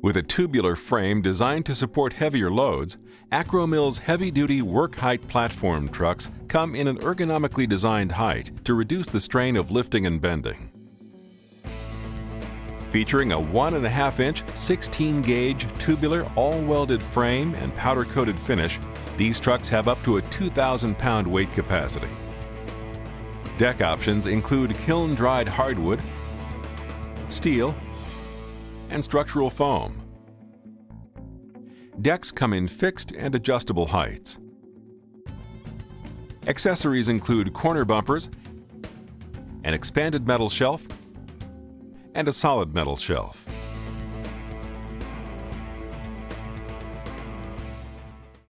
With a tubular frame designed to support heavier loads, Akro-Mils heavy-duty work-height platform trucks come in an ergonomically designed height to reduce the strain of lifting and bending. Featuring a 1.5-inch 16-gauge tubular all-welded frame and powder-coated finish, these trucks have up to a 2,000-pound weight capacity. Deck options include kiln-dried hardwood, steel, and structural foam. Decks come in fixed and adjustable heights. Accessories include corner bumpers, an expanded metal shelf, and a solid metal shelf.